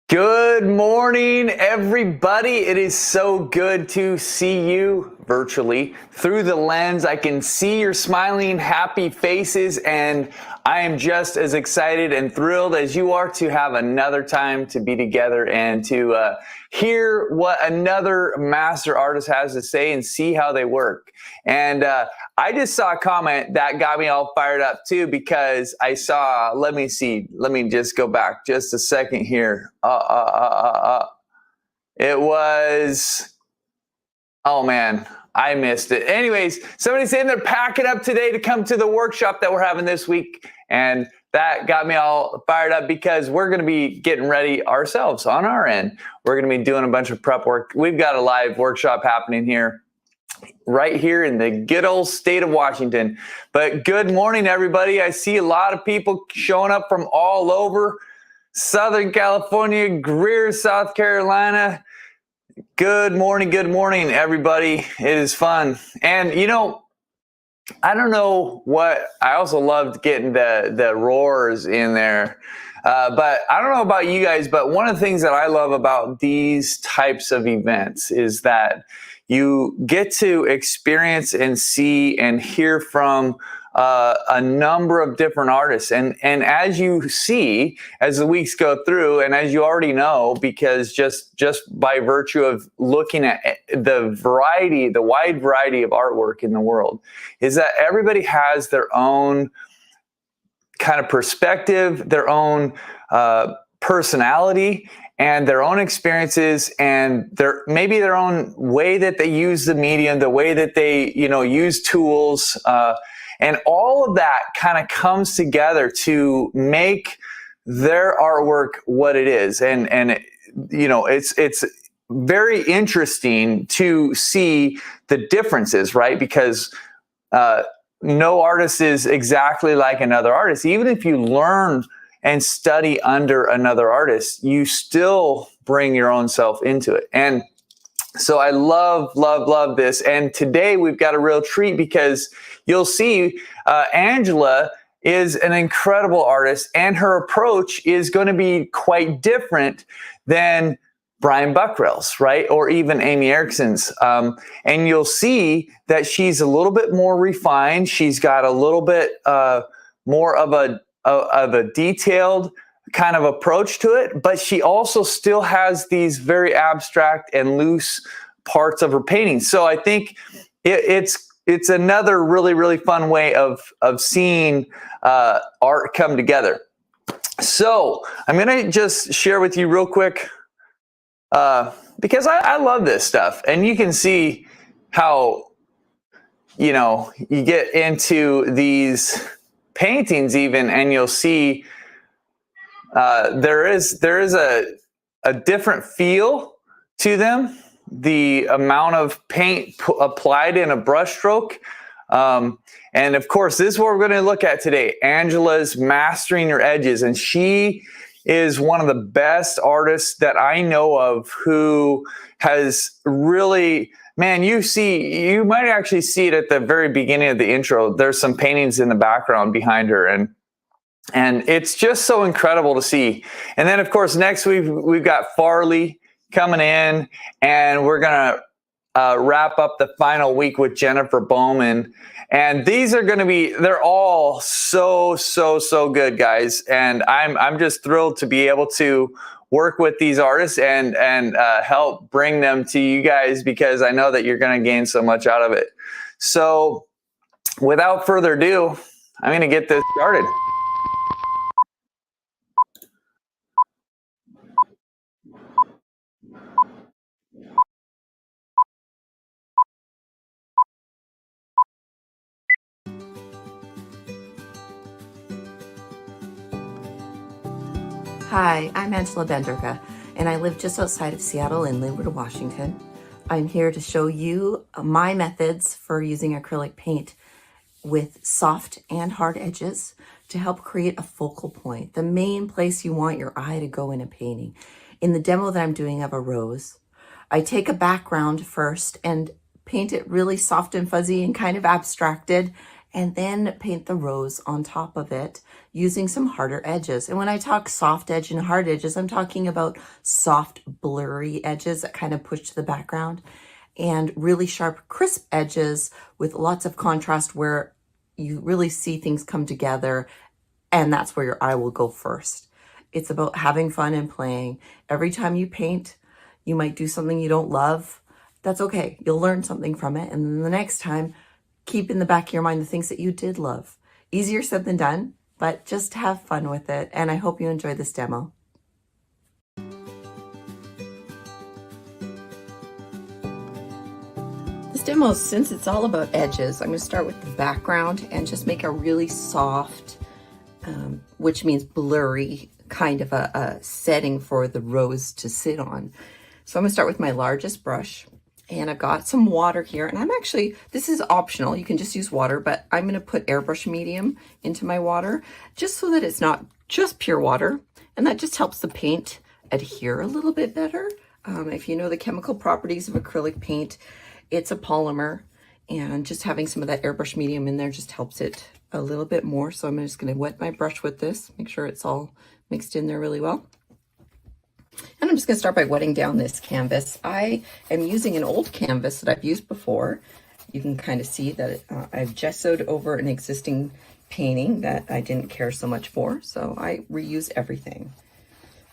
Good morning, everybody. It is so good to see you virtually through the lens. I can see your smiling, happy faces, and I am just as excited and thrilled as you are to have another time to be together and to hear what another master artist has to say and see how they work. And I just saw a comment that got me all fired up too, because I saw, let me just go back just a second here. It was, oh man, I missed it. Anyways, somebody's saying they're packing up today to come to the workshop that we're having this week. And that got me all fired up because we're going to be getting ready ourselves on our end. We're going to be doing a bunch of prep work. We've got a live workshop happening here, right here in the good old state of Washington. But good morning, everybody. I see a lot of people showing up from all over Southern California, Greer, South Carolina. Good morning, everybody. It is fun. And you know, I don't know what, I also loved getting the roars in there. But I don't know about you guys, but one of the things that I love about these types of events is that you get to experience and see and hear from a number of different artists. And as you see, as the weeks go through, and as you already know, because just by virtue of looking at the wide variety of artwork in the world, is that everybody has their own kind of perspective, their own personality, and their own experiences, and maybe their own way that they use the medium, the way that they use tools, and all of that kind of comes together to make their artwork what it is. And it's very interesting to see the differences, right? Because no artist is exactly like another artist. Even if you learn and study under another artist, you still bring your own self into it. And so I love this. And today we've got a real treat because you'll see Angela is an incredible artist, and her approach is going to be quite different than Brian Buckrell's, right? Or even Amy Erickson's. And you'll see that she's a little bit more refined. She's got a little bit more of a detailed kind of approach to it, but she also still has these very abstract and loose parts of her painting. So I think it's another really fun way of seeing art come together. So I'm going to just share with you real quick, because I love this stuff, and you can see how you get into these paintings even, and you'll see there is a different feel to them. The amount of paint applied in a brushstroke. And of course, this is what we're going to look at today. Angela's mastering her edges, and she is one of the best artists that I know of who has really, man, you might actually see it at the very beginning of the intro. There's some paintings in the background behind her, and it's just so incredible to see. And then, of course, next we've got Farley coming in, and we're going to wrap up the final week with Jennifer Bowman. And these are going to be, they're all so good, guys. And I'm just thrilled to be able to work with these artists and help bring them to you guys, because I know that you're going to gain so much out of it. So without further ado, I'm going to get this started. Hi, I'm Angela Bandurka, and I live just outside of Seattle in Linwood, Washington. I'm here to show you my methods for using acrylic paint with soft and hard edges to help create a focal point, the main place you want your eye to go in a painting. In the demo that I'm doing of a rose, I take a background first and paint it really soft and fuzzy and kind of abstracted, and then paint the rose on top of it using some harder edges. And when I talk soft edge and hard edges, I'm talking about soft, blurry edges that kind of push to the background, and really sharp, crisp edges with lots of contrast where you really see things come together, and that's where your eye will go first. It's about having fun and playing. Every time you paint, you might do something you don't love. That's okay. You'll learn something from it. And then the next time, keep in the back of your mind the things that you did love. Easier said than done, but just have fun with it. And I hope you enjoy this demo. This demo, since it's all about edges, I'm going to start with the background and just make a really soft, which means blurry, kind of a setting for the rose to sit on. So I'm going to start with my largest brush, and I've got some water here, and I'm actually, this is optional, you can just use water, but I'm going to put airbrush medium into my water just so that it's not just pure water, and that just helps the paint adhere a little bit better. If you know the chemical properties of acrylic paint, it's a polymer, and just having some of that airbrush medium in there just helps it a little bit more. So I'm just going to wet my brush with this, make sure it's all mixed in there really well. And I'm just going to start by wetting down this canvas. I am using an old canvas that I've used before. You can kind of see that I've gessoed over an existing painting that I didn't care so much for, so I reuse everything.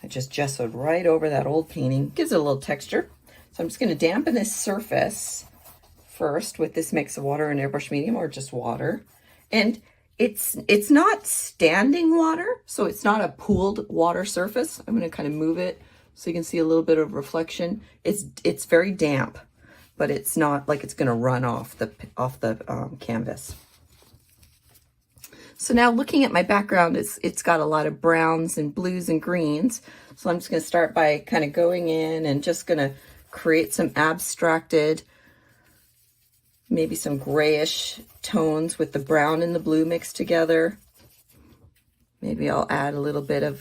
I just gessoed right over that old painting, gives it a little texture. So I'm just going to dampen this surface first with this mix of water and airbrush medium, or just water. And it's not standing water, so it's not a pooled water surface. I'm going to kind of move it so you can see a little bit of reflection. It's very damp, but it's not like it's going to run off the canvas. So now looking at my background, it's got a lot of browns and blues and greens. So I'm just going to start by kind of going in and just going to create some abstracted, maybe some grayish tones with the brown and the blue mixed together. Maybe I'll add a little bit of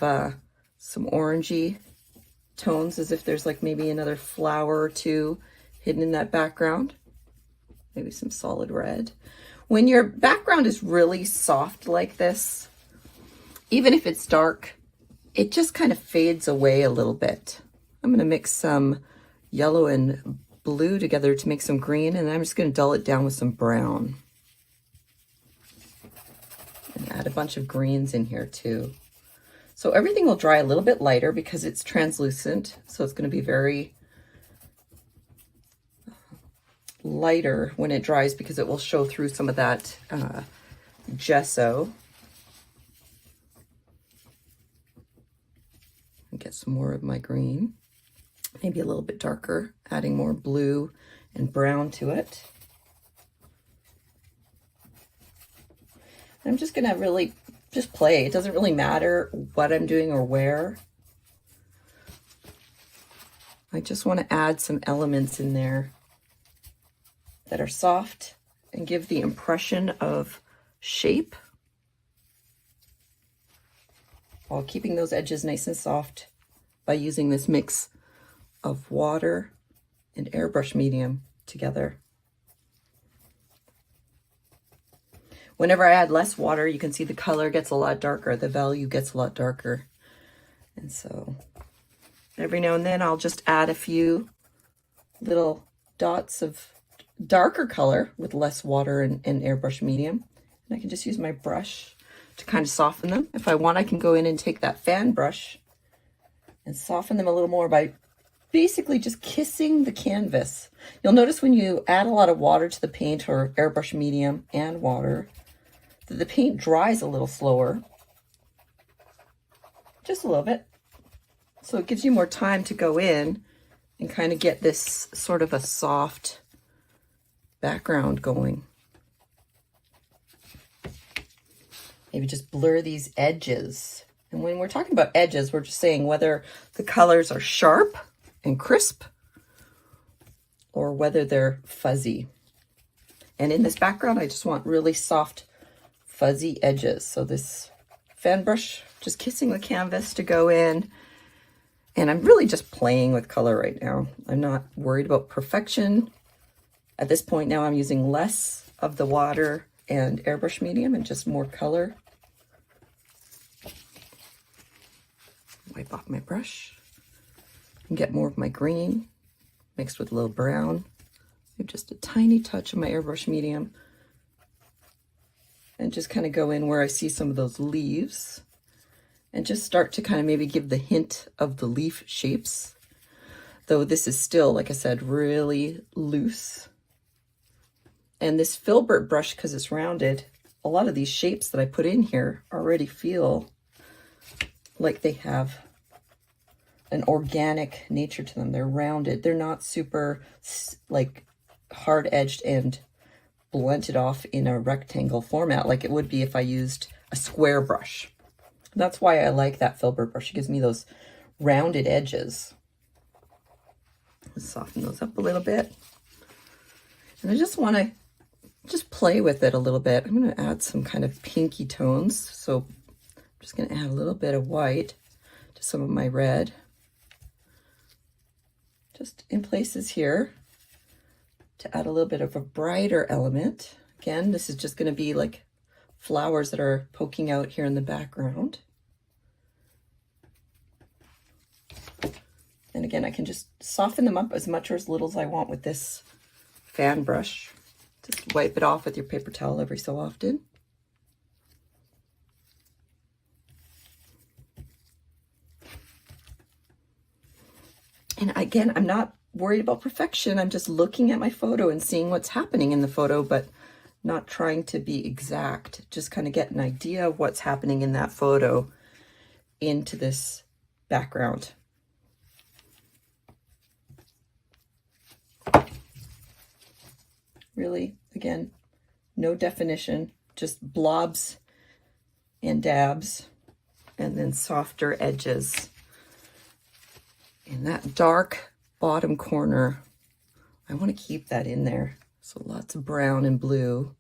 some orangey tones, as if there's like maybe another flower or two hidden in that background. Maybe some solid red. When your background is really soft like this, even if it's dark, it just kind of fades away a little bit. I'm going to mix some yellow and blue together to make some green, and I'm just going to dull it down with some brown. And add a bunch of greens in here too. So everything will dry a little bit lighter because it's translucent, so it's going to be very lighter when it dries because it will show through some of that gesso. And get some more of my green, maybe a little bit darker, adding more blue and brown to it. I'm just gonna really just play. It doesn't really matter what I'm doing or where. I just want to add some elements in there that are soft and give the impression of shape while keeping those edges nice and soft by using this mix of water and airbrush medium together. Whenever I add less water, you can see the color gets a lot darker, the value gets a lot darker. And so every now and then I'll just add a few little dots of darker color with less water and airbrush medium. And I can just use my brush to kind of soften them. If I want, I can go in and take that fan brush and soften them a little more by basically just kissing the canvas. You'll notice when you add a lot of water to the paint, or airbrush medium and water, that the paint dries a little slower, just a little bit. So it gives you more time to go in and kind of get this sort of a soft background going. Maybe just blur these edges. And when we're talking about edges, we're just saying whether the colors are sharp and crisp or whether they're fuzzy. And in this background, I just want really soft, fuzzy edges. So this fan brush, just kissing the canvas to go in. And I'm really just playing with color right now. I'm not worried about perfection. At this point now, I'm using less of the water and airbrush medium and just more color. Wipe off my brush and get more of my green mixed with a little brown. Just a tiny touch of my airbrush medium and just kind of go in where I see some of those leaves and just start to kind of maybe give the hint of the leaf shapes. Though this is still, like I said, really loose. And this filbert brush, because it's rounded, a lot of these shapes that I put in here already feel like they have an organic nature to them. They're rounded. They're not super like hard edged and blunted off in a rectangle format like it would be if I used a square brush. That's why I like that filbert brush. It gives me those rounded edges. Let's soften those up a little bit. And I just want to just play with it a little bit. I'm going to add some kind of pinky tones. So I'm just going to add a little bit of white to some of my red. Just in places here to add a little bit of a brighter element. Again, this is just going to be like flowers that are poking out here in the background. And again, I can just soften them up as much or as little as I want with this fan brush. Just wipe it off with your paper towel every so often. And again, I'm not worried about perfection. I'm just looking at my photo and seeing what's happening in the photo, but not trying to be exact. Just kind of get an idea of what's happening in that photo into this background. Really, again, no definition, just blobs and dabs, and then softer edges. In that dark bottom corner, I want to keep that in there. So lots of brown and blue,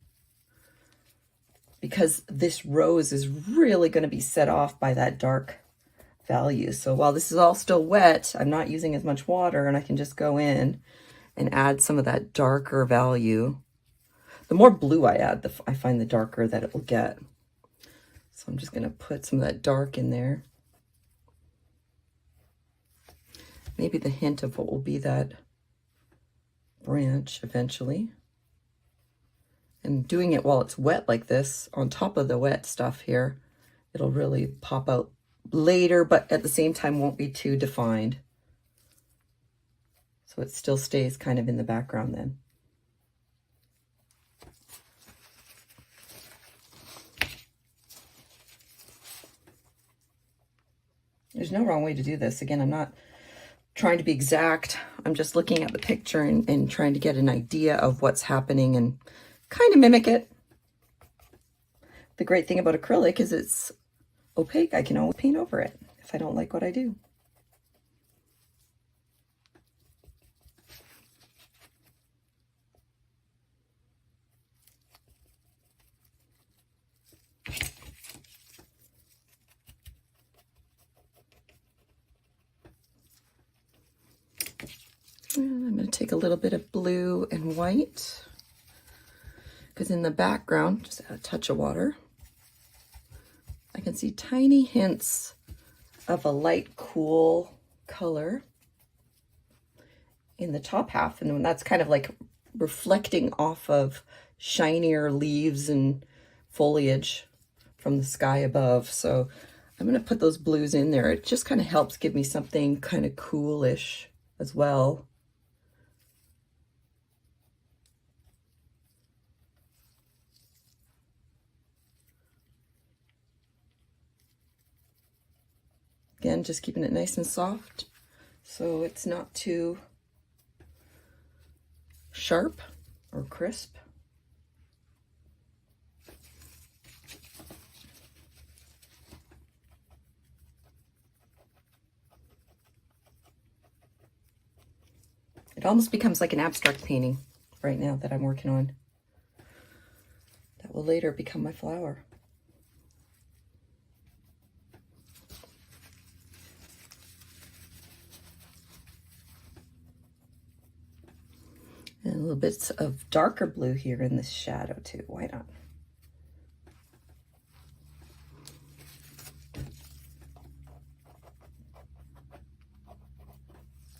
because this rose is really going to be set off by that dark value. So while this is all still wet, I'm not using as much water, and I can just go in and add some of that darker value. The more blue I add, I find the darker that it will get. So I'm just going to put some of that dark in there. Maybe the hint of what will be that branch eventually. And doing it while it's wet like this, on top of the wet stuff here, it'll really pop out later, but at the same time won't be too defined. So it still stays kind of in the background then. There's no wrong way to do this. Again, I'm not trying to be exact. I'm just looking at the picture and trying to get an idea of what's happening and kind of mimic it. The great thing about acrylic is it's opaque. I can always paint over it if I don't like what I do. And I'm going to take a little bit of blue and white, because in the background, just add a touch of water, I can see tiny hints of a light, cool color in the top half. And that's kind of like reflecting off of shinier leaves and foliage from the sky above. So I'm going to put those blues in there. It just kind of helps give me something kind of coolish as well. Again, just keeping it nice and soft so it's not too sharp or crisp. It almost becomes like an abstract painting right now that I'm working on. That will later become my flower. And a little bit of darker blue here in this shadow too. Why not?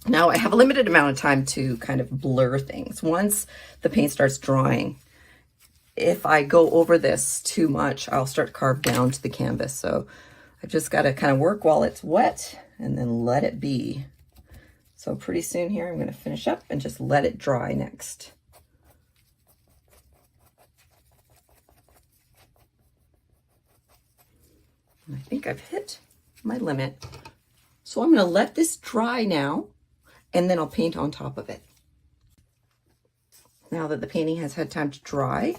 Now I have a limited amount of time to kind of blur things. Once the paint starts drying, if I go over this too much, I'll start to carve down to the canvas. So I've just got to kind of work while it's wet and then let it be. So pretty soon here, I'm going to finish up and just let it dry next. I think I've hit my limit. So I'm going to let this dry now, and then I'll paint on top of it. Now that the painting has had time to dry,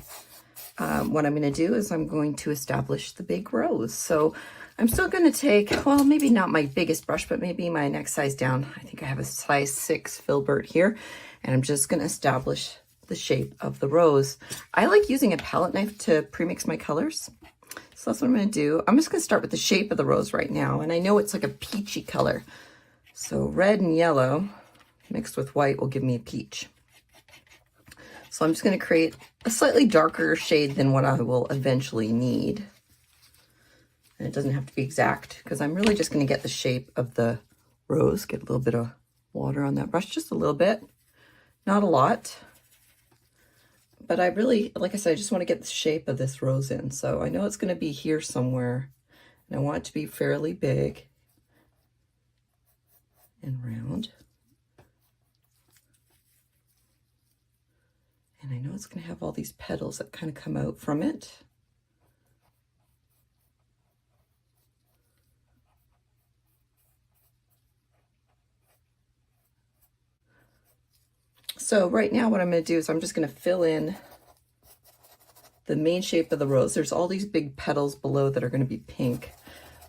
what I'm going to do is I'm going to establish the big rose. So I'm still going to take, well, maybe not my biggest brush, but maybe my next size down. I think I have a size 6 filbert here, and I'm just going to establish the shape of the rose. I like using a palette knife to premix my colors. So that's what I'm going to do. I'm just going to start with the shape of the rose right now. And I know it's like a peachy color. So red and yellow mixed with white will give me a peach. So I'm just going to create a slightly darker shade than what I will eventually need. And it doesn't have to be exact because I'm really just going to get the shape of the rose. Get a little bit of water on that brush, just a little bit, not a lot. But I really, like I said, I just want to get the shape of this rose in. So I know it's going to be here somewhere. And I want it to be fairly big and round. And I know it's going to have all these petals that kind of come out from it. So right now what I'm going to do is I'm just going to fill in the main shape of the rose. There's all these big petals below that are going to be pink,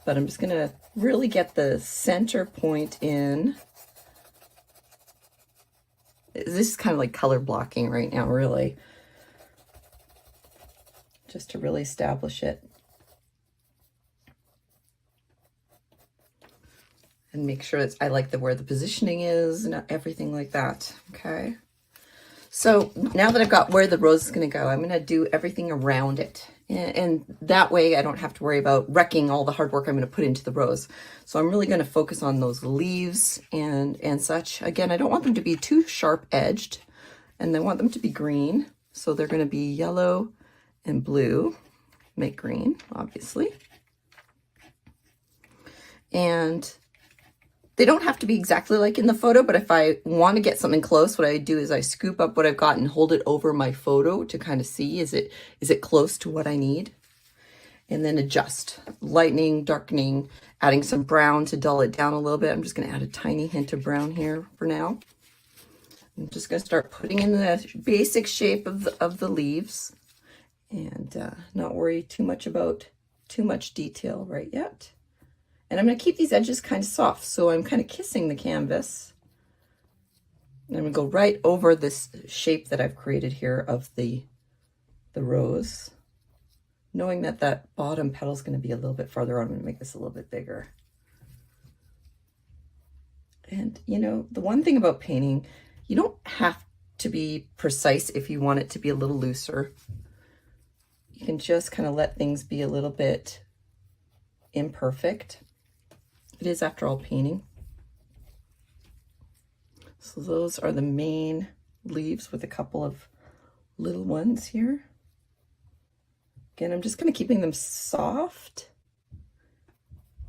but I'm just going to really get the center point in. This is kind of like color blocking right now, really, just to really establish it and make sure that I like where the positioning is and everything like that. Okay. So now that I've got where the rose is going to go, I'm going to do everything around it. And that way I don't have to worry about wrecking all the hard work I'm going to put into the rose. So I'm really going to focus on those leaves and such. Again, I don't want them to be too sharp edged, and I want them to be green. So they're going to be yellow and blue, make green, obviously. And they don't have to be exactly like in the photo, but if I want to get something close, what I do is I scoop up what I've got and hold it over my photo to kind of see, is it close to what I need? And then adjust, lightening, darkening, adding some brown to dull it down a little bit. I'm just going to add a tiny hint of brown here for now. I'm just going to start putting in the basic shape of the leaves and not worry too much about too much detail right yet. And I'm going to keep these edges kind of soft, so I'm kind of kissing the canvas. And I'm going to go right over this shape that I've created here of the rose, knowing that that bottom petal is going to be a little bit farther on. I'm going to make this a little bit bigger. And, you know, the one thing about painting, you don't have to be precise if you want it to be a little looser. You can just kind of let things be a little bit imperfect. It is, after all, painting. So those are the main leaves with a couple of little ones here. Again, I'm just kind of keeping them soft.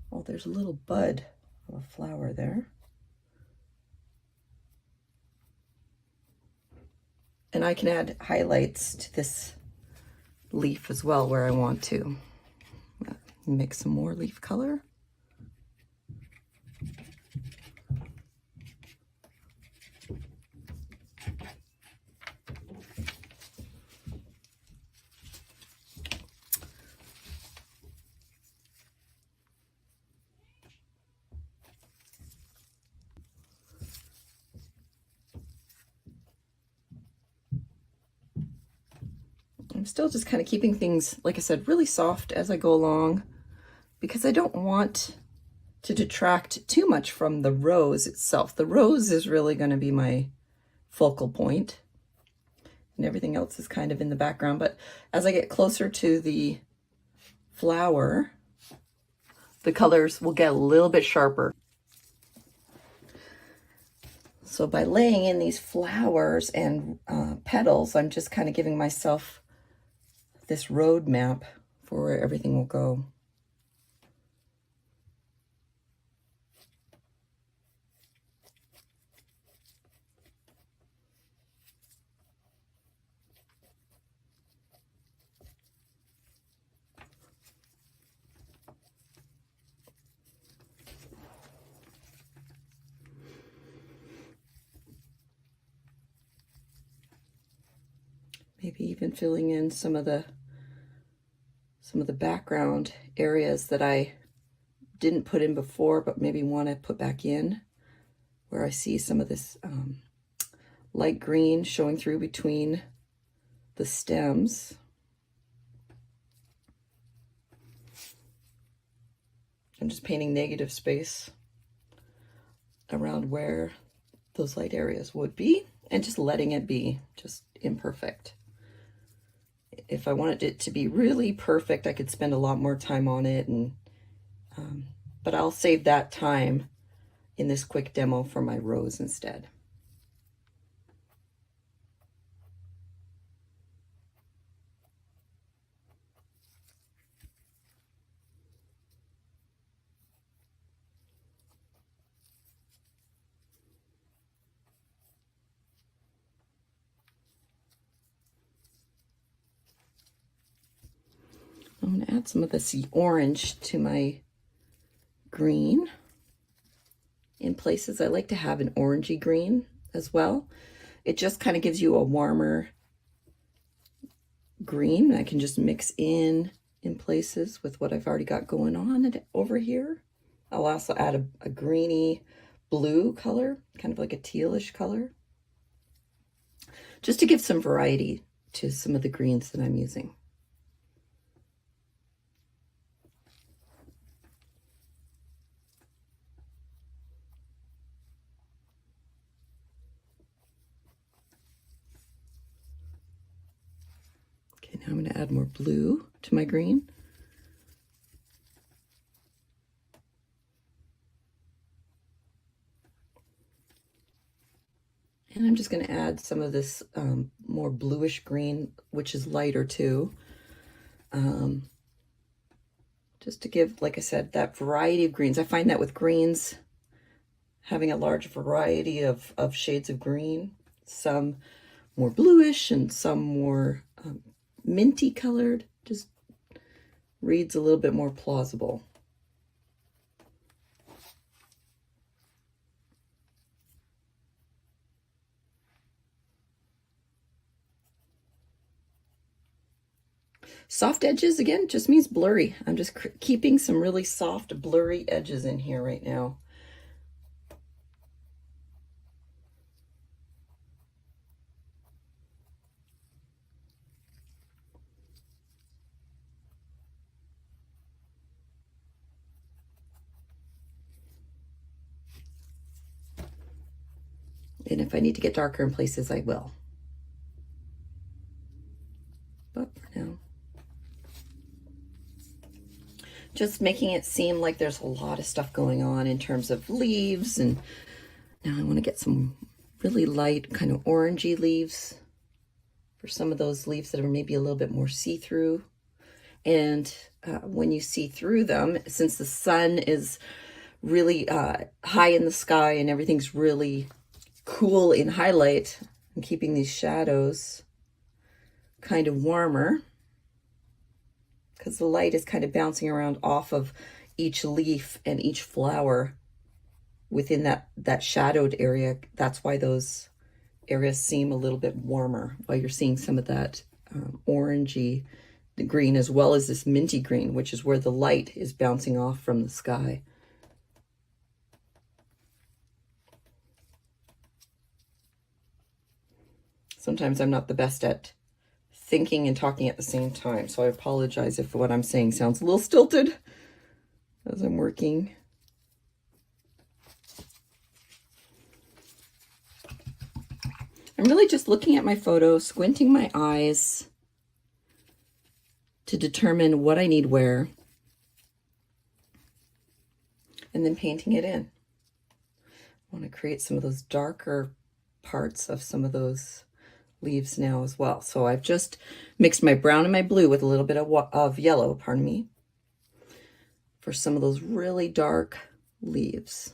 Oh, there's a little bud of a flower there. And I can add highlights to this leaf as well where I want to. Mix some more leaf color. I'm still just kind of keeping things, like I said, really soft as I go along, because I don't want to detract too much from the rose itself. The rose is really going to be my focal point, and everything else is kind of in the background. But as I get closer to the flower, the colors will get a little bit sharper. So by laying in these flowers and petals, I'm just kind of giving myself this road map for where everything will go. Maybe even filling in some of the background areas that I didn't put in before, but maybe want to put back in, where I see some of this light green showing through between the stems. I'm just painting negative space around where those light areas would be and just letting it be just imperfect. If I wanted it to be really perfect, I could spend a lot more time on it, and but I'll save that time in this quick demo for my rose instead. I'm going to add some of this orange to my green. In places, I like to have an orangey green as well. It just kind of gives you a warmer green. I can just mix in places with what I've already got going on over here. I'll also add a greeny blue color, kind of like a tealish color, just to give some variety to some of the greens that I'm using. Okay, now I'm going to add more blue to my green. And I'm just going to add some of this more bluish green, which is lighter too. Just to give, like I said, that variety of greens. I find that with greens, having a large variety of shades of green, some more bluish and some more minty colored, just reads a little bit more plausible. Soft edges, again, just means blurry. I'm just keeping some really soft, blurry edges in here right now. And if I need to get darker in places, I will. But for now, just making it seem like there's a lot of stuff going on in terms of leaves. And now I want to get some really light kind of orangey leaves for some of those leaves that are maybe a little bit more see-through. And when you see through them, since the sun is really high in the sky and everything's really cool in highlight, I'm keeping these shadows kind of warmer because the light is kind of bouncing around off of each leaf and each flower within that shadowed area. That's why those areas seem a little bit warmer, while you're seeing some of that orangey green as well as this minty green, which is where the light is bouncing off from the sky. Sometimes I'm not the best at thinking and talking at the same time, so I apologize if what I'm saying sounds a little stilted as I'm working. I'm really just looking at my photo, squinting my eyes to determine what I need where, and then painting it in. want to create some of those darker parts of some of those leaves now as well. So I've just mixed my brown and my blue with a little bit of yellow, pardon me, for some of those really dark leaves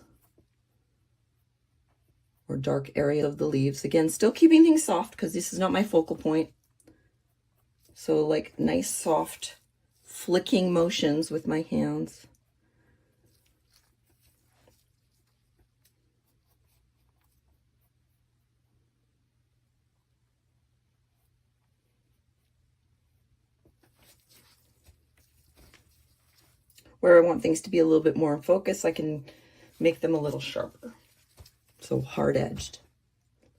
or dark area of the leaves. Again, still keeping things soft because this is not my focal point. So like nice soft flicking motions with my hands. Where I want things to be a little bit more in focus, I can make them a little sharper. So hard-edged.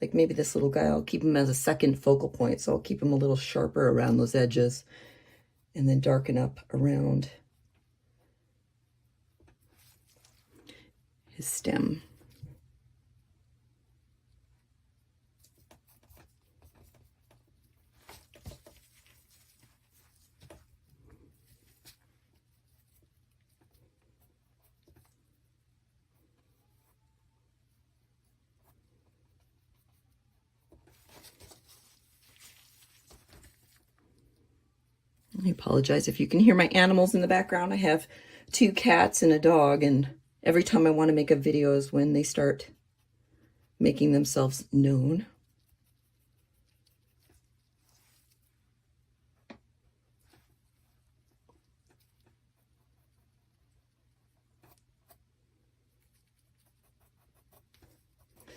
Like maybe this little guy, I'll keep him as a second focal point. So I'll keep him a little sharper around those edges and then darken up around his stem. I apologize if you can hear my animals in the background. I have 2 cats and a dog, and every time I want to make a video is when they start making themselves known.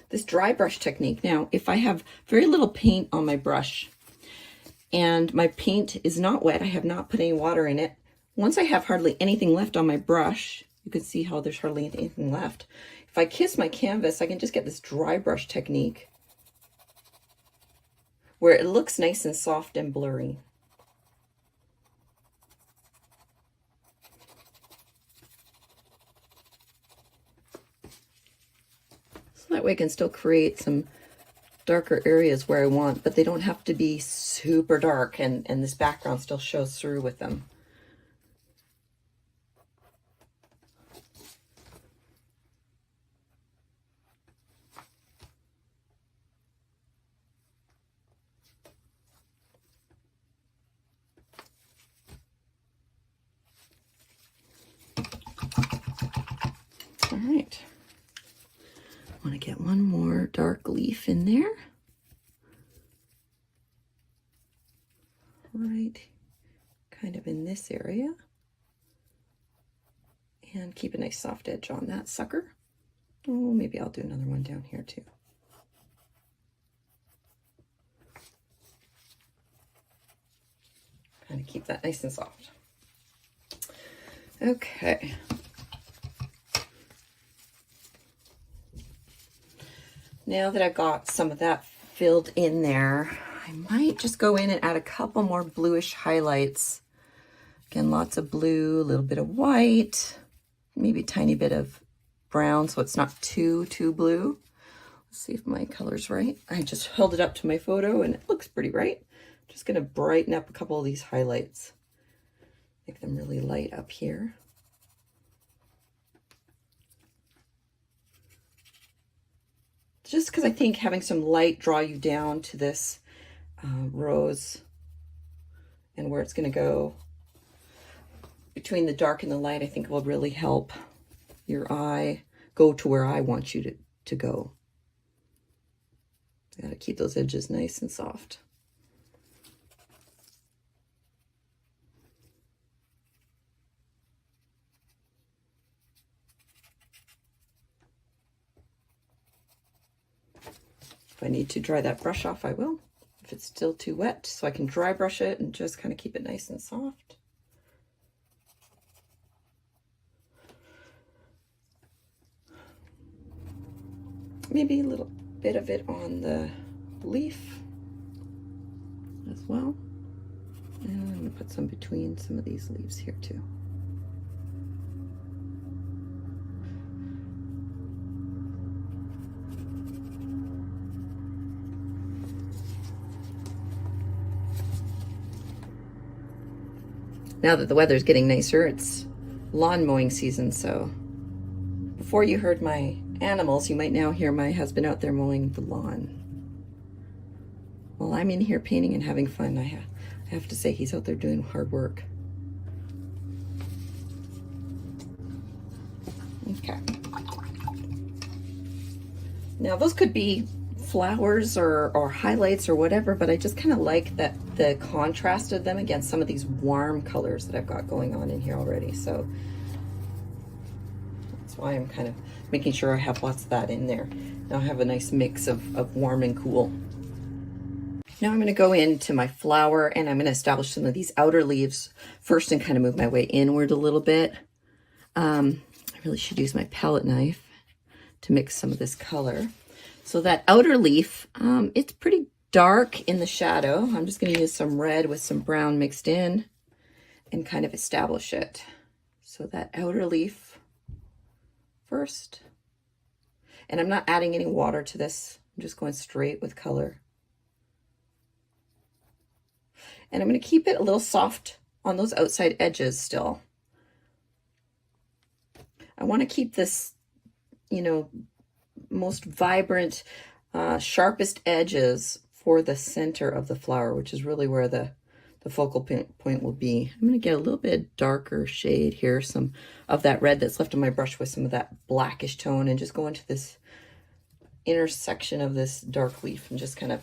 This dry brush technique. Now, if I have very little paint on my brush, and my paint is not wet, I have not put any water in it. Once I have hardly anything left on my brush, you can see how there's hardly anything left. If I kiss my canvas, I can just get this dry brush technique where it looks nice and soft and blurry. So that way I can still create some darker areas where I want, but they don't have to be super dark, and this background still shows through with them. All right. I want to get one more dark leaf in there. Right, kind of in this area. And keep a nice soft edge on that sucker. Oh, maybe I'll do another one down here too. Kind of keep that nice and soft. Okay. Now that I've got some of that filled in there, I might just go in and add a couple more bluish highlights. Again, lots of blue, a little bit of white, maybe a tiny bit of brown so it's not too blue. Let's see if my color's right. I just held it up to my photo and it looks pretty bright. Just gonna brighten up a couple of these highlights. Make them really light up here. Just because I think having some light draw you down to this rose and where it's going to go between the dark and the light, I think will really help your eye go to where I want you to go. Got to keep those edges nice and soft. If I need to dry that brush off, I will. If it's still too wet, so I can dry brush it and just kind of keep it nice and soft. Maybe a little bit of it on the leaf as well. And I'm going to put some between some of these leaves here too. Now that the weather's getting nicer, it's lawn mowing season, so before you heard my animals, you might now hear my husband out there mowing the lawn. While I'm in here painting and having fun, I have to say he's out there doing hard work. Okay. Now those could be flowers or highlights or whatever, but I just kind of like that the contrast of them against some of these warm colors that I've got going on in here already. So that's why I'm kind of making sure I have lots of that in there. Now I have a nice mix of warm and cool. Now I'm going to go into my flower and I'm going to establish some of these outer leaves first and kind of move my way inward a little bit. I really should use my palette knife to mix some of this color. So that outer leaf, it's pretty dark in the shadow. I'm just going to use some red with some brown mixed in and kind of establish it. So that outer leaf first. And I'm not adding any water to this. I'm just going straight with color. And I'm going to keep it a little soft on those outside edges still. I want to keep this, you know, most vibrant, sharpest edges for the center of the flower, which is really where the focal point will be. I'm going to get a little bit darker shade here, some of that red that's left on my brush with some of that blackish tone, and just go into this intersection of this dark leaf and just kind of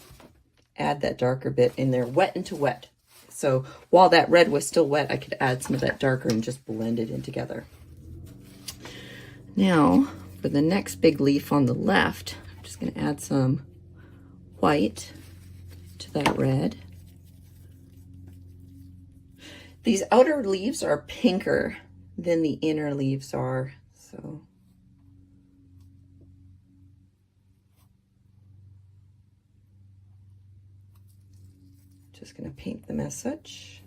add that darker bit in there, wet into wet. So while that red was still wet, I could add some of that darker and just blend it in together. Now, for the next big leaf on the left, I'm just going to add some white to that red. These outer leaves are pinker than the inner leaves are, so just going to paint them as such.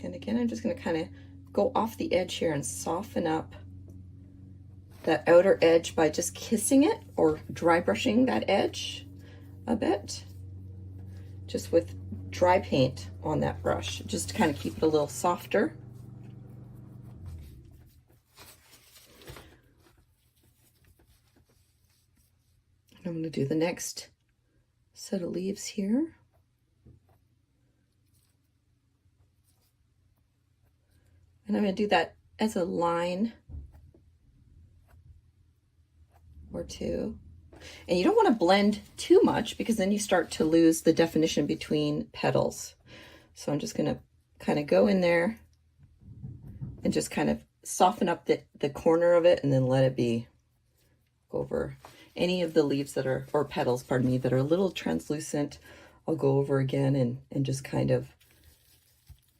And again, I'm just going to kind of go off the edge here and soften up that outer edge by just kissing it or dry brushing that edge a bit, just with dry paint on that brush, just to kind of keep it a little softer. I'm going to do the next set of leaves here. And I'm going to do that as a line or two. And you don't want to blend too much because then you start to lose the definition between petals. So I'm just going to kind of go in there and just kind of soften up the corner of it and then let it be over any of the leaves that are, or petals, pardon me, that are a little translucent. I'll go over again and just kind of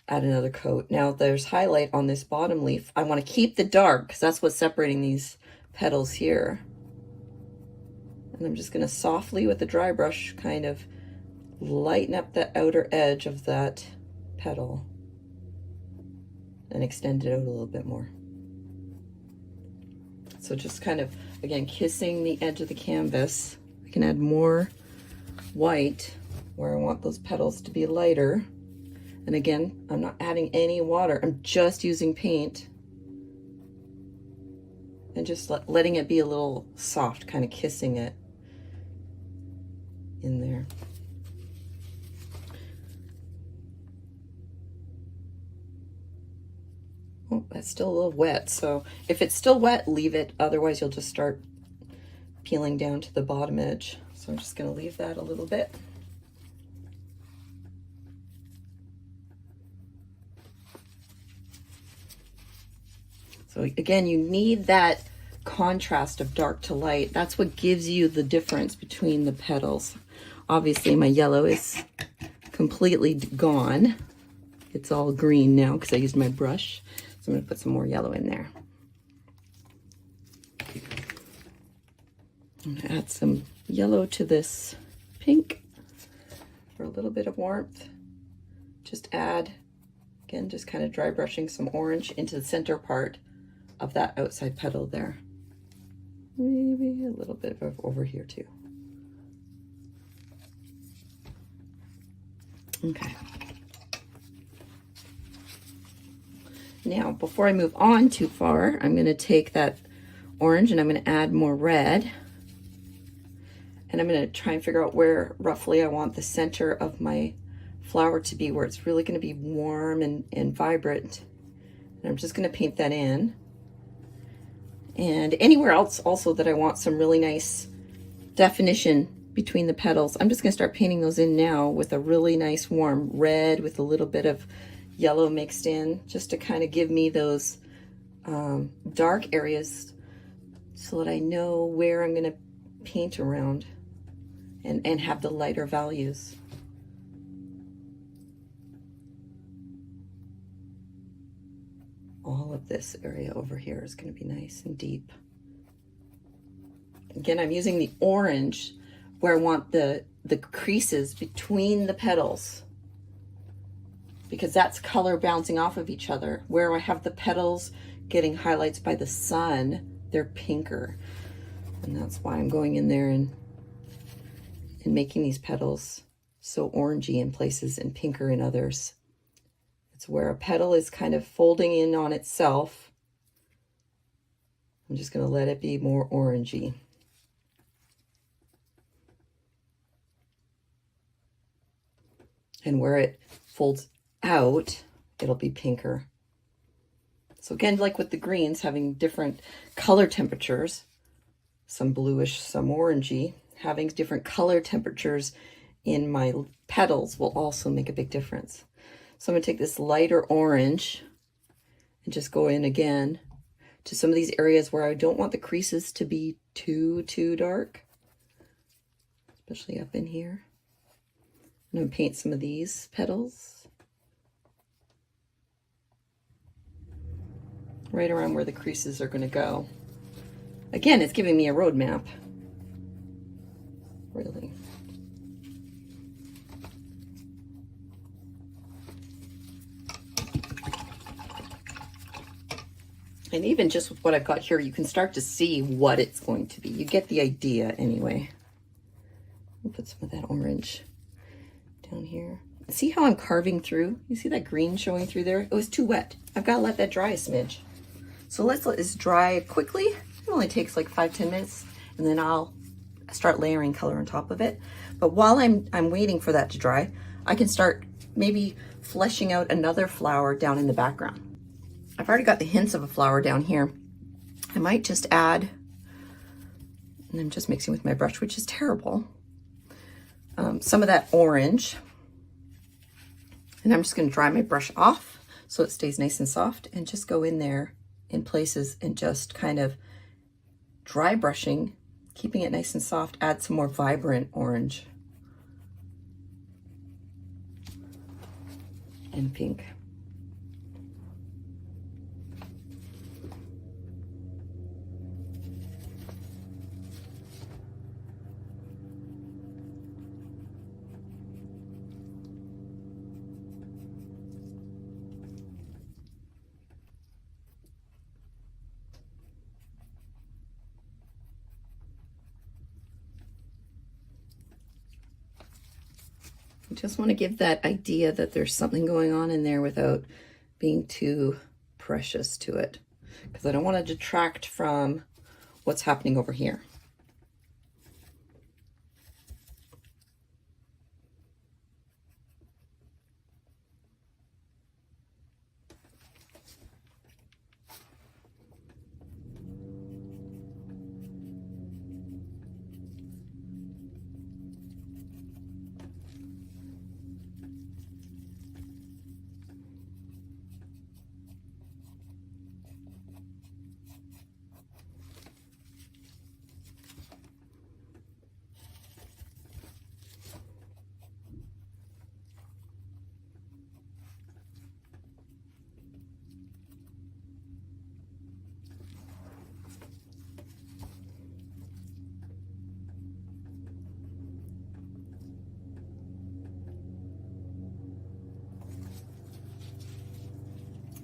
add another coat. Now there's highlight on this bottom leaf. I want to keep the dark because that's what's separating these petals here. And I'm just going to softly with the dry brush kind of lighten up the outer edge of that petal and extend it out a little bit more. So just kind of, again, kissing the edge of the canvas. I can add more white where I want those petals to be lighter. And again, I'm not adding any water. I'm just using paint and just letting it be a little soft, kind of kissing it in there. Oh, that's still a little wet. So if it's still wet, leave it. Otherwise, you'll just start peeling down to the bottom edge. So I'm just going to leave that a little bit. So again, you need that contrast of dark to light. That's what gives you the difference between the petals. Obviously, my yellow is completely gone. It's all green now because I used my brush. So I'm going to put some more yellow in there. I'm going to add some yellow to this pink for a little bit of warmth. Just add, again, just kind of dry brushing some orange into the center part of that outside petal there. Maybe a little bit of over here too. Okay. Now, before I move on too far, I'm going to take that orange and I'm going to add more red. And I'm going to try and figure out where roughly I want the center of my flower to be, where it's really going to be warm and vibrant. And I'm just going to paint that in. And anywhere else also that I want some really nice definition between the petals, I'm just going to start painting those in now with a really nice warm red with a little bit of yellow mixed in, just to kind of give me those dark areas so that I know where I'm going to paint around and have the lighter values. All of this area over here is going to be nice and deep. Again, I'm using the orange where I want the creases between the petals, because that's color bouncing off of each other. Where I have the petals getting highlights by the sun, they're pinker. And that's why I'm going in there and making these petals so orangey in places and pinker in others. It's where a petal is kind of folding in on itself. I'm just going to let it be more orangey. And where it folds out, it'll be pinker. So again, like with the greens, having different color temperatures, some bluish, some orangey, having different color temperatures in my petals will also make a big difference. So I'm going to take this lighter orange and just go in again to some of these areas where I don't want the creases to be too dark, especially up in here. I'm going to paint some of these petals right around where the creases are going to go. Again, it's giving me a roadmap, really. And even just with what I've got here, you can start to see what it's going to be. You get the idea anyway. I'll put some of that orange down here. See how I'm carving through? You see that green showing through there? It was too wet. I've got to let that dry a smidge. So let's let this dry quickly. It only takes like 5-10 minutes, and then I'll start layering color on top of it. But while I'm waiting for that to dry, I can start maybe fleshing out another flower down in the background. I've already got the hints of a flower down here. I might just add, and I'm just mixing with my brush, which is terrible, some of that orange. And I'm just going to dry my brush off so it stays nice and soft, and just go in there in places and just kind of dry brushing, keeping it nice and soft. Add some more vibrant orange and pink. I just want to give that idea that there's something going on in there without being too precious to it, because I don't want to detract from what's happening over here.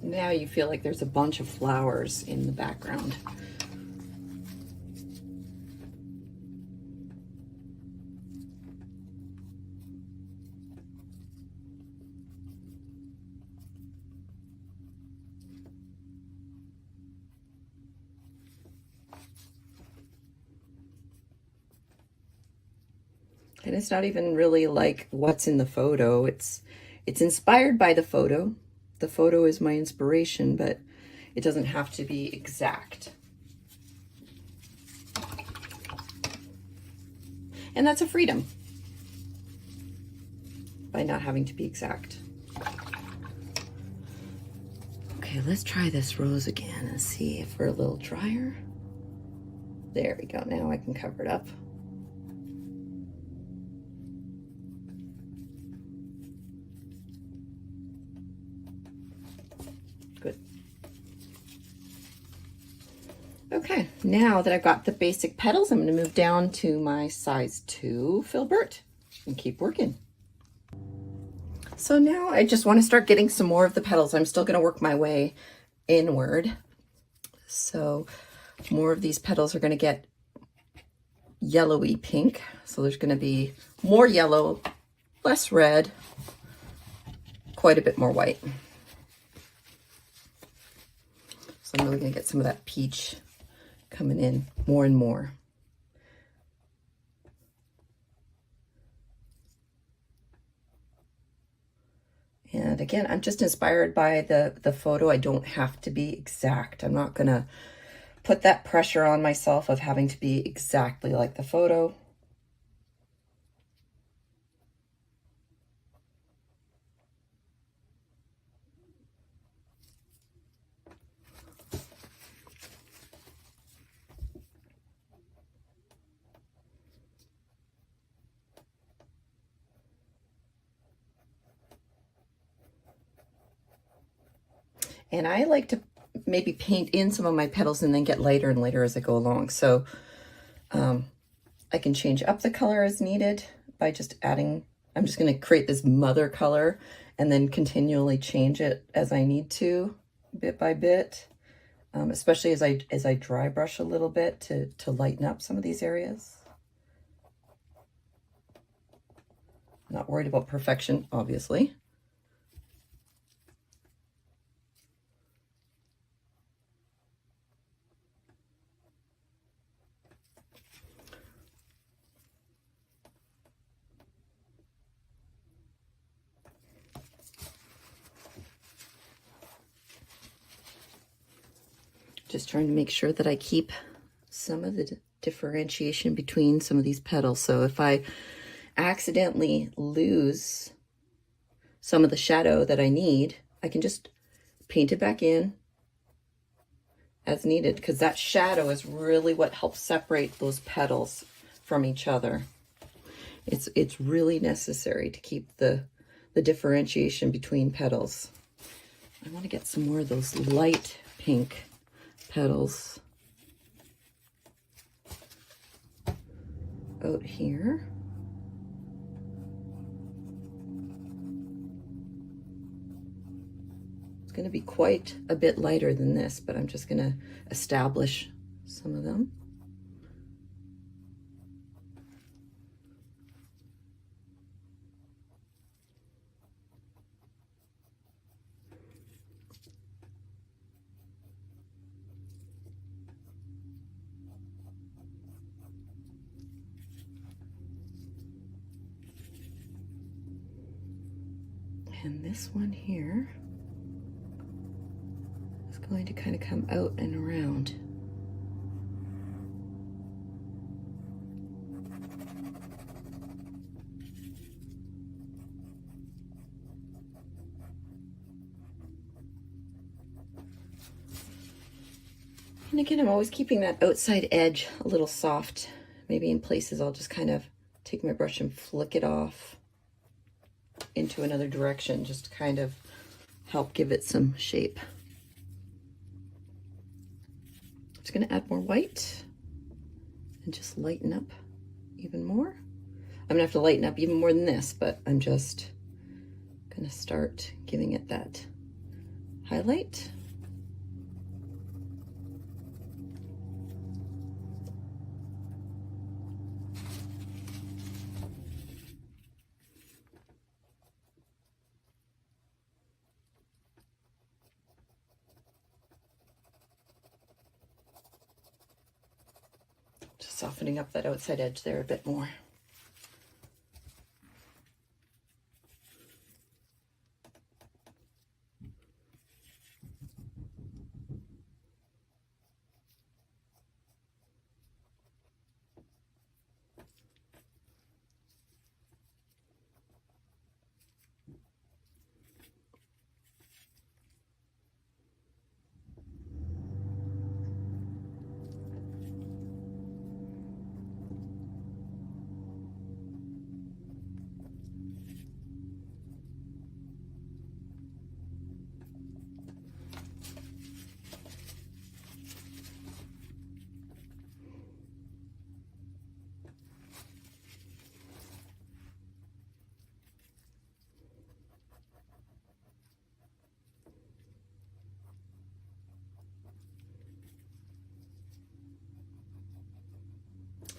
Now you feel like there's a bunch of flowers in the background. And it's not even really like what's in the photo. It's inspired by the photo. The photo is my inspiration, but it doesn't have to be exact. And that's a freedom by not having to be exact. Okay, let's try this rose again and see if we're a little drier. There we go. Now I can cover it up. Good. Okay, now that I've got the basic petals, I'm going to move down to my size 2 filbert and keep working. So now I just want to start getting some more of the petals. I'm still going to work my way inward. So more of these petals are going to get yellowy pink. So there's going to be more yellow, less red, quite a bit more white. So I'm really going to get some of that peach coming in more and more. And again, I'm just inspired by the photo. I don't have to be exact. I'm not going to put that pressure on myself of having to be exactly like the photo. And I like to maybe paint in some of my petals and then get lighter and lighter as I go along. So I can change up the color as needed by just adding, I'm just going to create this mother color and then continually change it as I need to, bit by bit, especially as I dry brush a little bit to lighten up some of these areas. I'm not worried about perfection, obviously. Just trying to make sure that I keep some of the differentiation between some of these petals. So if I accidentally lose some of the shadow that I need, I can just paint it back in as needed, because that shadow is really what helps separate those petals from each other. It's really necessary to keep the differentiation between petals. I want to get some more of those light pink petals out here. It's going to be quite a bit lighter than this, but I'm just going to establish some of them. And this one here is going to kind of come out and around. And again, I'm always keeping that outside edge a little soft. Maybe in places I'll just kind of take my brush and flick it off into another direction, just to kind of help give it some shape. I'm just going to add more white and just lighten up even more. I'm going to have to lighten up even more than this, but I'm just going to start giving it that highlight. Softening up that outside edge there a bit more.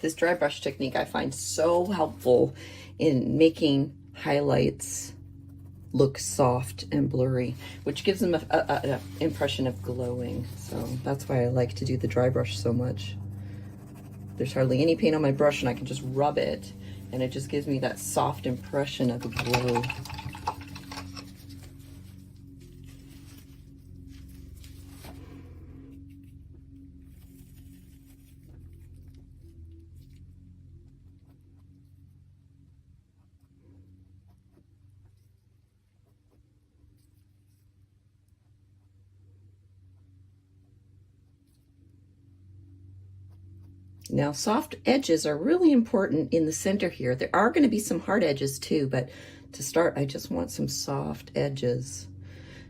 This dry brush technique I find so helpful in making highlights look soft and blurry, which gives them an impression of glowing. So that's why I like to do the dry brush so much. There's hardly any paint on my brush and I can just rub it and it just gives me that soft impression of a glow. Now, soft edges are really important in the center here. There are going to be some hard edges too, but to start, I just want some soft edges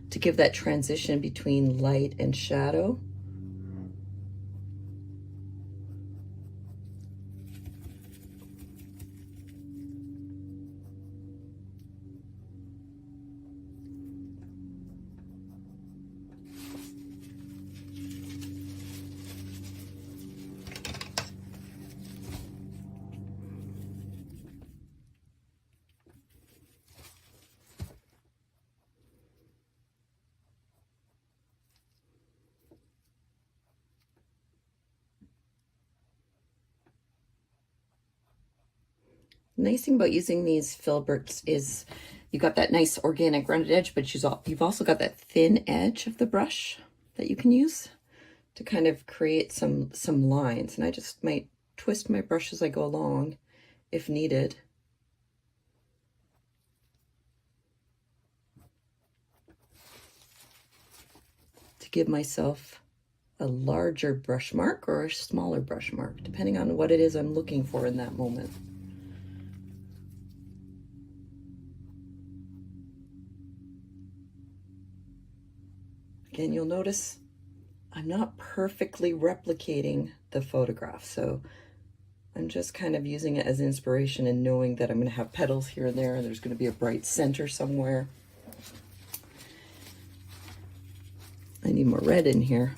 to give that transition between light and shadow. Nice thing about using these filberts is you got that nice organic rounded edge, but you've also got that thin edge of the brush that you can use to kind of create some lines. And I just might twist my brush as I go along if needed. To give myself a larger brush mark or a smaller brush mark, depending on what it is I'm looking for in that moment. Again, you'll notice I'm not perfectly replicating the photograph, so I'm just kind of using it as inspiration and knowing that I'm going to have petals here and there, and there's going to be a bright center somewhere. I need more red in here.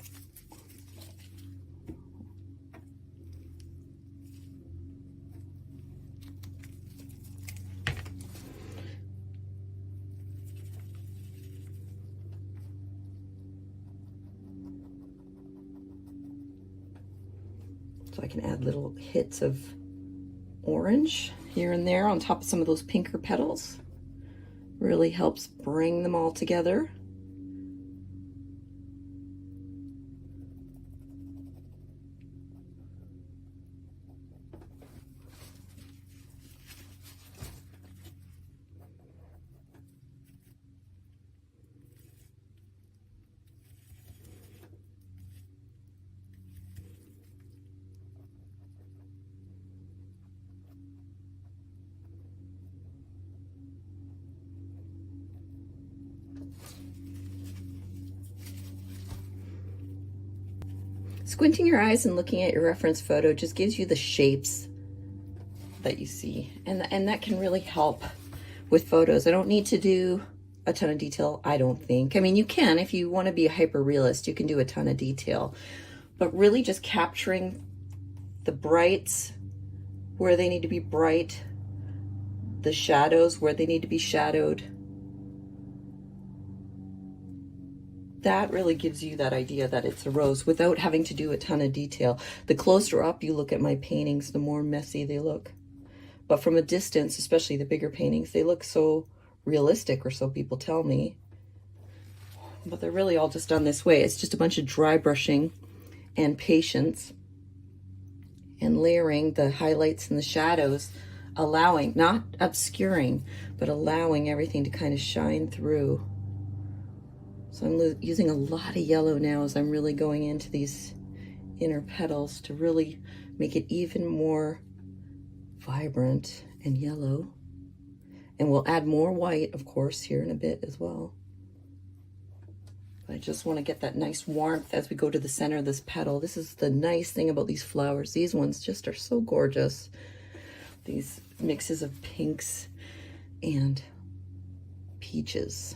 So I can add little hits of orange here and there on top of some of those pinker petals. Really helps bring them all together. Squinting your eyes and looking at your reference photo just gives you the shapes that you see, and that can really help with photos. I don't need to do a ton of detail, I don't think. I mean, you can, if you want to be a hyper realist, you can do a ton of detail, but really just capturing the brights where they need to be bright, the shadows where they need to be shadowed. That really gives you that idea that it's a rose without having to do a ton of detail. The closer up you look at my paintings, the more messy they look. But from a distance, especially the bigger paintings, they look so realistic, or so people tell me. But they're really all just done this way. It's just a bunch of dry brushing and patience and layering the highlights and the shadows, allowing, not obscuring, but allowing everything to kind of shine through. So I'm using a lot of yellow now as I'm really going into these inner petals to really make it even more vibrant and yellow. And we'll add more white, of course, here in a bit as well. But I just want to get that nice warmth as we go to the center of this petal. This is the nice thing about these flowers. These ones just are so gorgeous. These mixes of pinks and peaches.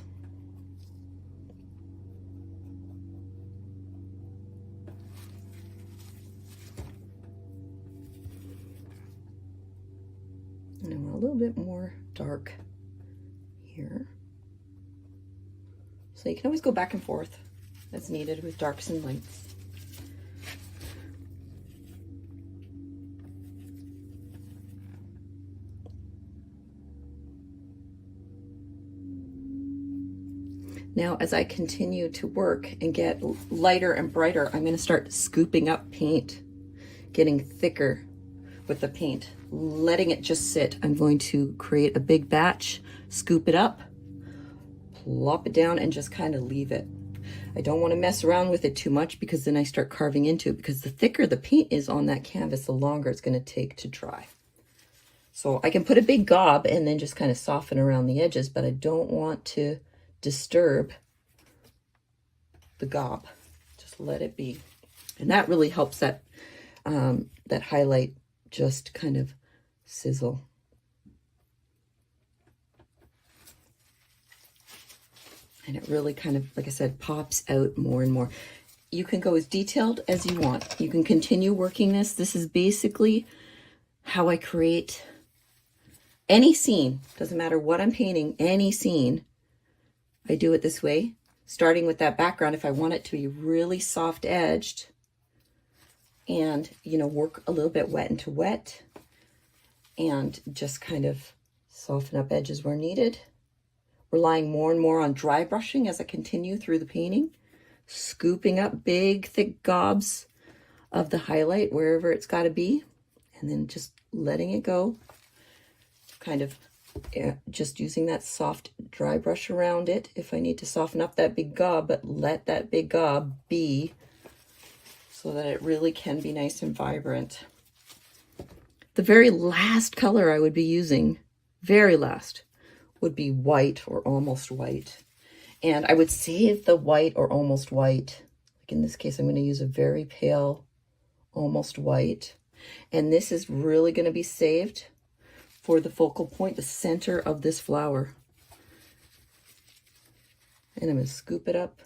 And I want a little bit more dark here. So you can always go back and forth as needed with darks and lights. Now, as I continue to work and get lighter and brighter, I'm going to start scooping up paint, getting thicker with the paint, letting it just sit. I'm going to create a big batch, scoop it up, plop it down, and just kind of leave it. I don't want to mess around with it too much because then I start carving into it, because the thicker the paint is on that canvas, the longer it's going to take to dry. So I can put a big gob and then just kind of soften around the edges, but I don't want to disturb the gob. Just let it be. And that really helps that that highlight just kind of sizzle. And it really kind of, like I said, pops out more and more. You can go as detailed as you want. You can continue working this. This is basically how I create any scene. Doesn't matter what I'm painting, any scene. I do it this way, starting with that background if I want it to be really soft edged, and, you know, work a little bit wet into wet and just kind of soften up edges where needed. Relying more and more on dry brushing as I continue through the painting, scooping up big, thick gobs of the highlight wherever it's got to be, and then just letting it go, kind of just using that soft dry brush around it if I need to soften up that big gob, but let that big gob be so that it really can be nice and vibrant. The very last color I would be using, very last, would be white or almost white. And I would save the white or almost white. Like in this case, I'm going to use a very pale almost white. And this is really going to be saved for the focal point, the center of this flower. And I'm going to scoop it up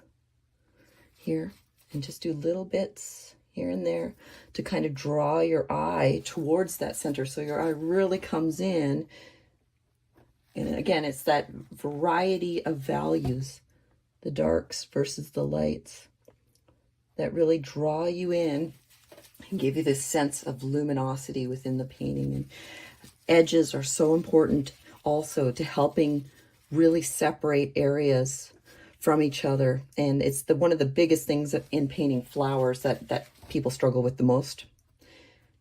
here and just do little bits here and there to kind of draw your eye towards that center, so your eye really comes in. And again, it's that variety of values, the darks versus the lights, that really draw you in and give you this sense of luminosity within the painting. And edges are so important also to helping really separate areas from each other. And it's one of the biggest things in painting flowers that people struggle with the most.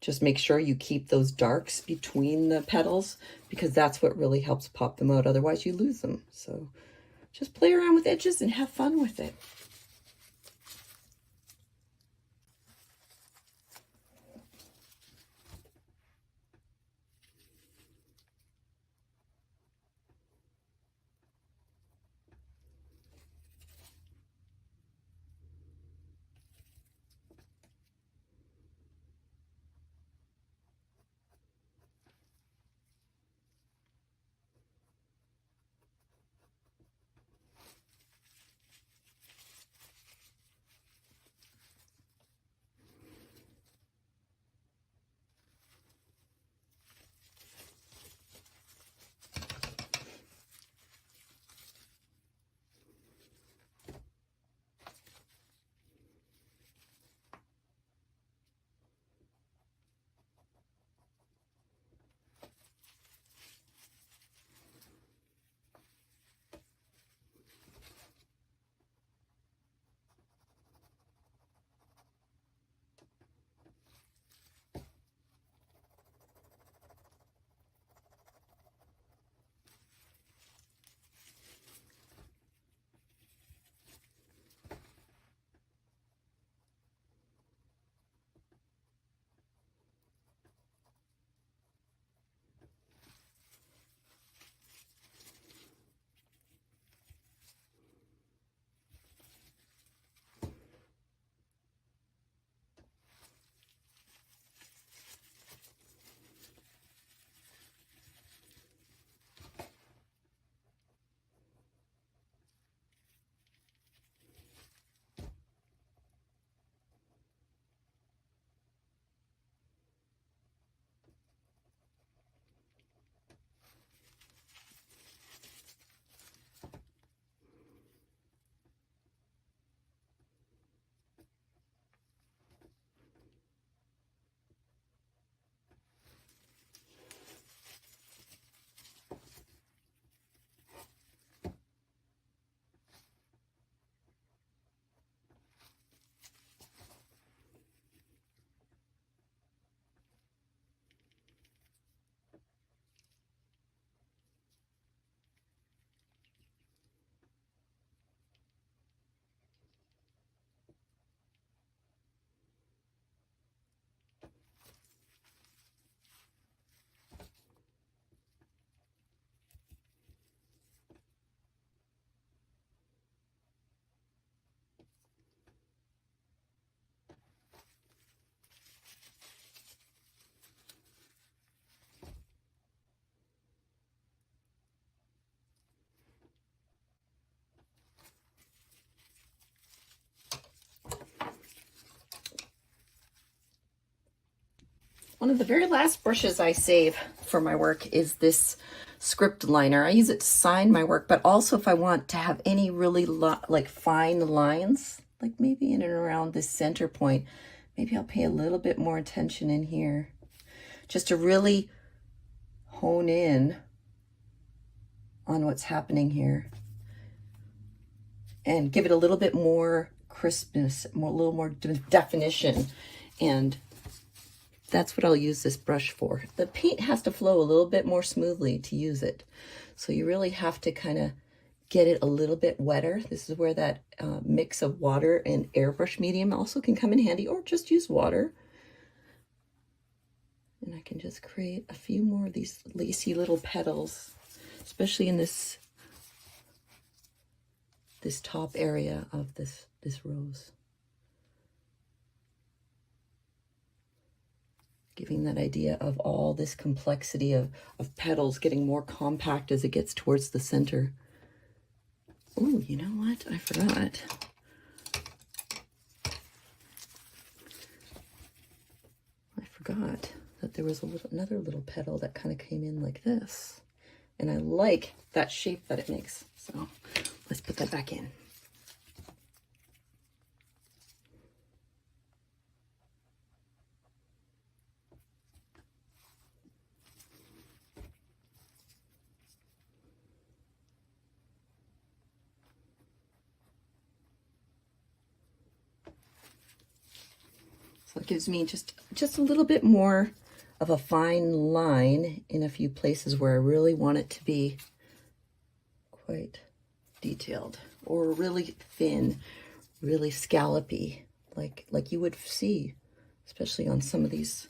Just make sure you keep those darks between the petals, because that's what really helps pop them out. Otherwise you lose them. So just play around with edges and have fun with it. One of the very last brushes I save for my work is this script liner. I use it to sign my work, but also if I want to have any really like fine lines, like maybe in and around this center point, maybe I'll pay a little bit more attention in here just to really hone in on what's happening here and give it a little bit more crispness, a little more definition. And that's what I'll use this brush for. The paint has to flow a little bit more smoothly to use it. So you really have to kind of get it a little bit wetter. This is where that mix of water and airbrush medium also can come in handy, or just use water. And I can just create a few more of these lacy little petals, especially in this top area of this rose. Giving that idea of all this complexity of petals getting more compact as it gets towards the center. Oh, you know what? I forgot. That there was another little petal that kind of came in like this. And I like that shape that it makes. So let's put that back in. So it gives me just a little bit more of a fine line in a few places where I really want it to be quite detailed, or really thin, really scallopy, like you would see, especially on some of these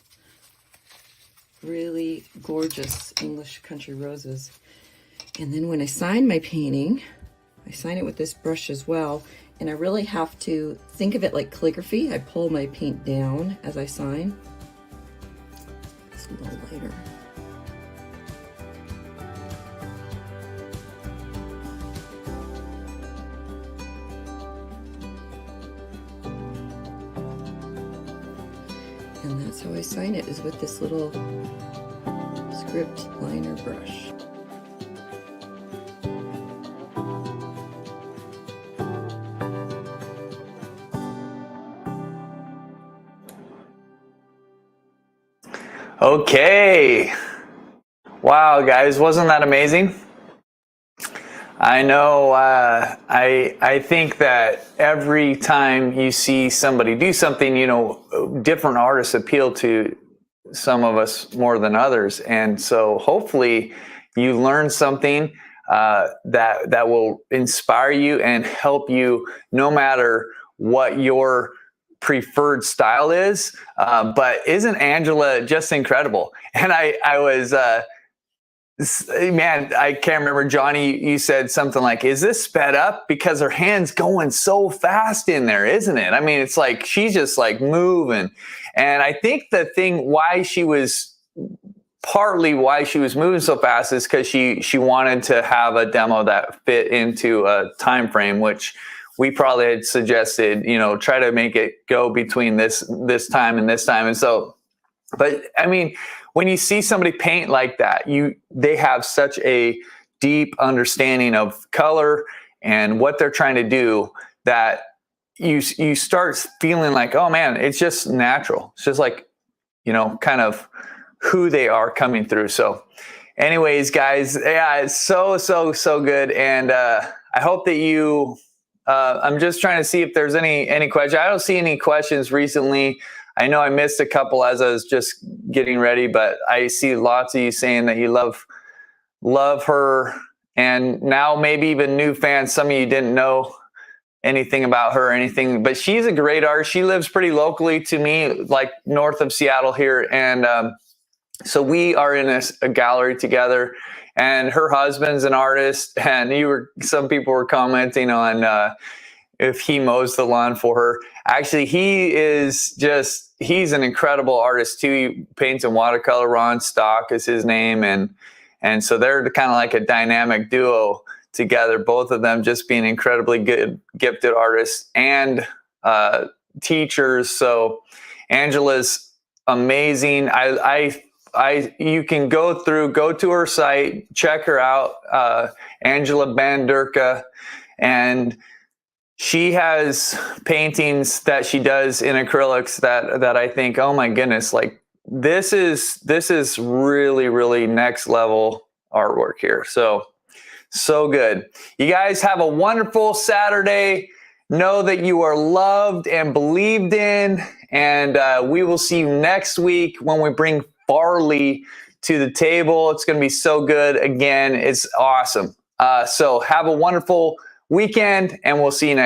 really gorgeous English country roses. And then when I sign my painting, I sign it with this brush as well. And I really have to think of it like calligraphy. I pull my paint down as I sign. It's a little lighter. And that's how I sign it, is with this little script liner brush. Okay. Wow, guys, wasn't that amazing? I know, I think that every time you see somebody do something, you know, different artists appeal to some of us more than others. And so hopefully you learn something that will inspire you and help you no matter what your preferred style is. But isn't Angela just incredible? And I was, man, I can't remember, Johnny, you said something like, is this sped up? Because her hand's going so fast in there, isn't it? I mean, it's like, she's just like moving. And I think the thing partly why she was moving so fast is because she wanted to have a demo that fit into a time frame, which we probably had suggested, you know, try to make it go between this time and this time. And so, but I mean, when you see somebody paint like that, they have such a deep understanding of color and what they're trying to do that you start feeling like, oh man, it's just natural. It's just like, you know, kind of who they are coming through. So anyways, guys, yeah, it's so good. And I hope that you, I'm just trying to see if there's any questions. I don't see any questions recently. I know I missed a couple as I was just getting ready, but I see lots of you saying that you love her. And now maybe even new fans, some of you didn't know anything about her or anything, but she's a great artist. She lives pretty locally to me, like north of Seattle here. And so we are in a gallery together, and her husband's an artist. And some people were commenting on if he mows the lawn for her. Actually, he's an incredible artist too. He paints in watercolor. Ron Stock is his name. And so they're kind of like a dynamic duo together, both of them just being incredibly good, gifted artists and teachers. So Angela's amazing. You can go to her site, check her out, Angela Bandurka, and she has paintings that she does in acrylics that I think, oh my goodness, like this is really, really next level artwork here. So good. You guys have a wonderful Saturday. Know that you are loved and believed in, and we will see you next week when we bring barley to the table. It's going to be so good. Again, it's awesome. So have a wonderful weekend, and we'll see you next